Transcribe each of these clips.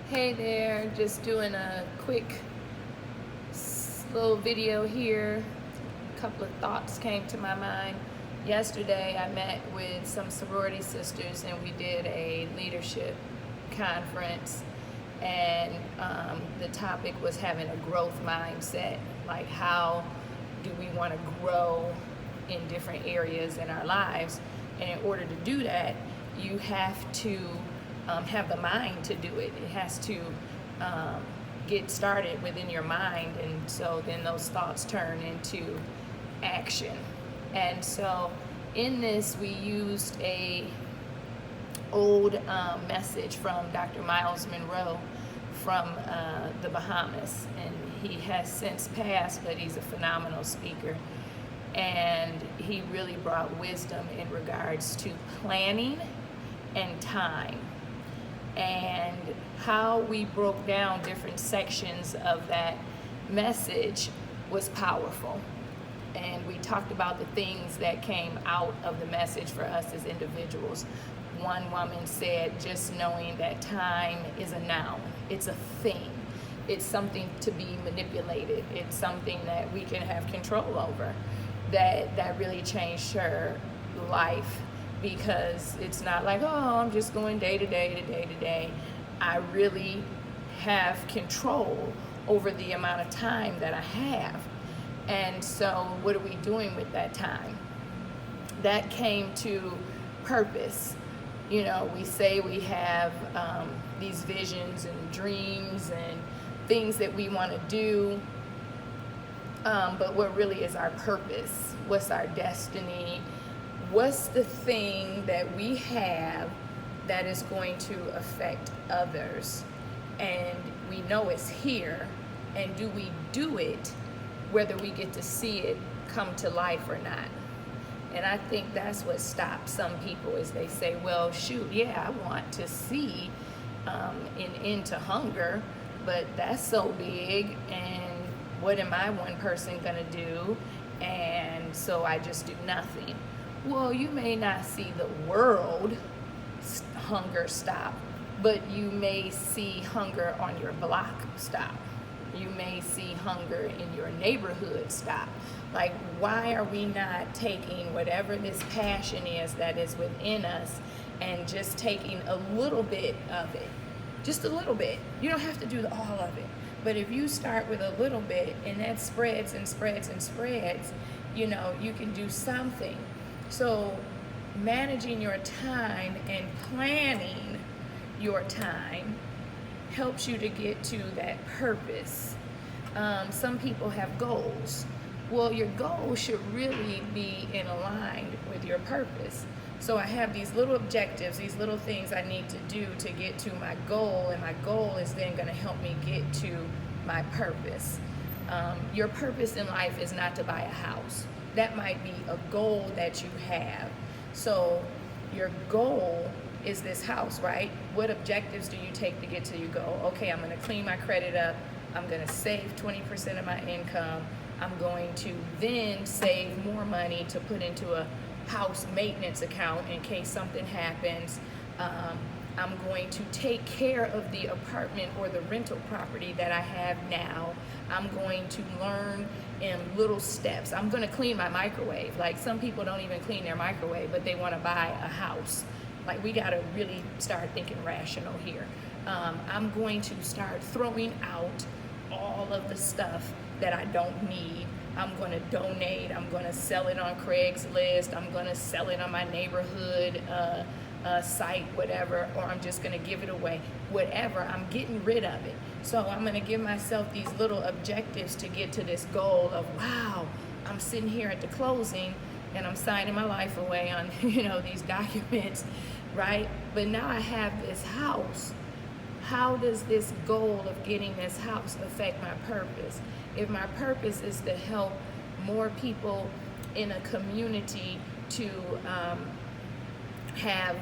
Hey there, just doing a quick little video here. A couple of thoughts came to my mind. Yesterday I met with some sorority sisters and we did a leadership conference, and the topic was having a growth mindset. Like, how do we want to grow in different areas in our lives? And in order to do that, you have to have the mind to do it. It has to get started within your mind, and so then those thoughts turn into action. And so in this, we used a old message from Dr. Miles Monroe from the Bahamas, and he has since passed, but he's a phenomenal speaker. And he really brought wisdom in regards to planning and time, and how we broke down different sections of that message was powerful. And we talked about the things that came out of the message for us as individuals. One woman said, just knowing that time is a noun, it's a thing. It's something to be manipulated. It's something that we can have control over. That really changed her life, because it's not like, oh, I'm just going day to day to day to day. I really have control over the amount of time that I have. And so what are we doing with that time? That came to purpose. You know, we say we have these visions and dreams and things that we want to do, but what really is our purpose? What's our destiny? What's the thing that we have that is going to affect others? And we know it's here, and do we do it whether we get to see it come to life or not? And I think that's what stops some people, is they say, well, shoot, yeah, I want to see an end to hunger, but that's so big, and what am I, one person, gonna do? And so I just do nothing. Well, you may not see the world hunger stop, but you may see hunger on your block stop. You may see hunger in your neighborhood stop. Like, why are we not taking whatever this passion is that is within us and just taking a little bit of it? Just a little bit. You don't have to do all of it. But if you start with a little bit and that spreads and spreads and spreads, you know, you can do something. So managing your time and planning your time helps you to get to that purpose. Some people have goals. Well, your goals should really be in aligned with your purpose. So I have these little objectives, these little things I need to do to get to my goal, and my goal is then going to help me get to my purpose. Your purpose in life is not to buy a house. That might be a goal that you have. So your goal is this house, right? What objectives do you take to get to your goal? Okay, I'm going to clean my credit up. I'm going to save 20% of my income. I'm going to then save more money to put into a house maintenance account in case something happens. I'm going to take care of the apartment or the rental property that I have now. I'm going to learn in little steps. I'm going to clean my microwave. Like, some people don't even clean their microwave, but they want to buy a house. Like, we got to really start thinking rational here. I'm going to start throwing out all of the stuff that I don't need. I'm going to donate. I'm going to sell it on Craigslist. I'm going to sell it on my neighborhood site, whatever, or I'm just going to give it away. Whatever, I'm getting rid of it. So I'm going to give myself these little objectives to get to this goal of, wow, I'm sitting here at the closing and I'm signing my life away on, these documents, right? But now I have this house. How does this goal of getting this house affect my purpose? If my purpose is to help more people in a community to have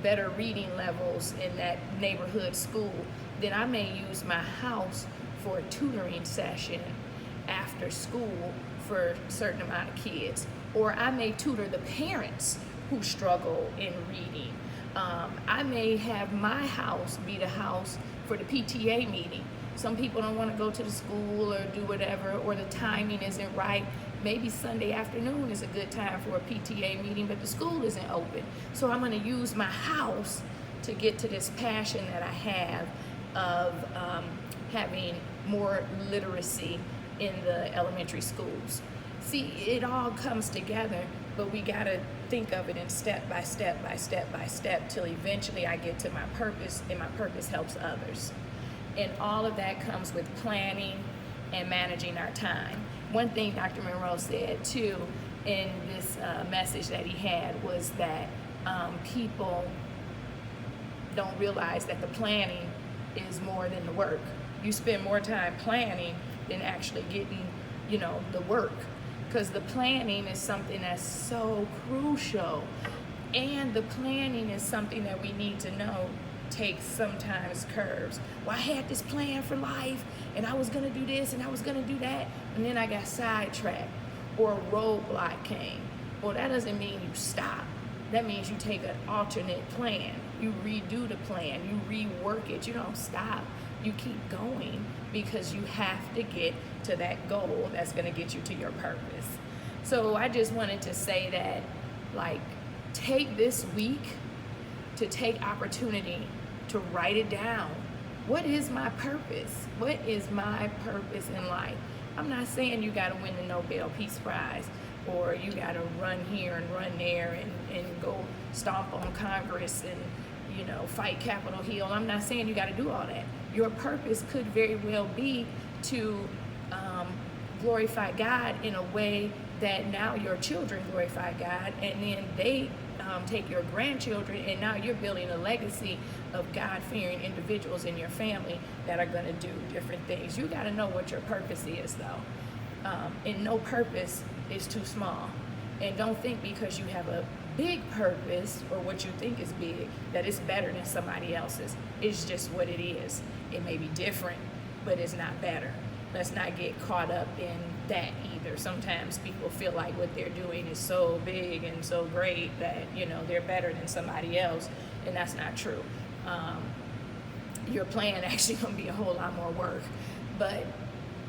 better reading levels in that neighborhood school, then I may use my house for a tutoring session after school for a certain amount of kids. Or I may tutor the parents who struggle in reading. I may have my house be the house for the PTA meeting. Some people don't want to go to the school or do whatever, or the timing isn't right. Maybe Sunday afternoon is a good time for a PTA meeting, but the school isn't open. So I'm going to use my house to get to this passion that I have of having more literacy in the elementary schools. See, it all comes together, but we got to think of it in step by step by step by step till eventually I get to my purpose, and my purpose helps others. And all of that comes with planning and managing our time. One thing Dr. Monroe said too in this message that he had was that people don't realize that the planning is more than the work. You spend more time planning than actually getting, the work. Because the planning is something that's so crucial. And the planning is something that we need to know takes sometimes curves. Well, I had this plan for life, and I was gonna do this, and I was gonna do that, and then I got sidetracked, or a roadblock came. Well, that doesn't mean you stop. That means you take an alternate plan. You redo the plan, you rework it. You don't stop. You keep going because you have to get to that goal that's gonna get you to your purpose. So I just wanted to say that, take this week to take opportunity to write it down. What is my purpose? What is my purpose in life? I'm not saying you gotta win the Nobel Peace Prize, or you gotta run here and run there and go stomp on Congress and fight Capitol Hill. I'm not saying you gotta do all that. Your purpose could very well be to glorify God in a way that now your children glorify God, and then they take your grandchildren, and now you're building a legacy of God-fearing individuals in your family that are going to do different things. You got to know what your purpose is, though. And no purpose is too small. And don't think because you have a big purpose, or what you think is big, that it's better than somebody else's. It's just what it is. It may be different, but it's not better. Let's not get caught up in that either. Sometimes people feel like what they're doing is so big and so great that they're better than somebody else, and that's not true. Your plan actually gonna be a whole lot more work, but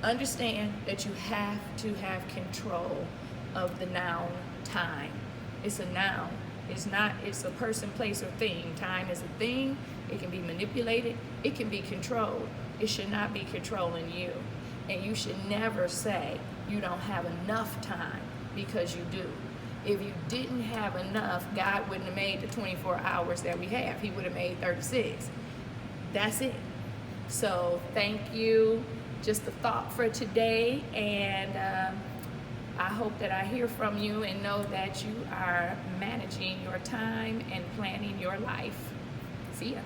understand that you have to have control of the noun time. It's a noun. It's a person, place, or thing. Time is a thing. It can be manipulated. It can be controlled. It should not be controlling you. And you should never say you don't have enough time, because you do. If you didn't have enough, God wouldn't have made the 24 hours that we have. He would have made 36. That's it. So thank you. Just a thought for today, and I hope that I hear from you and know that you are managing your time and planning your life. See ya.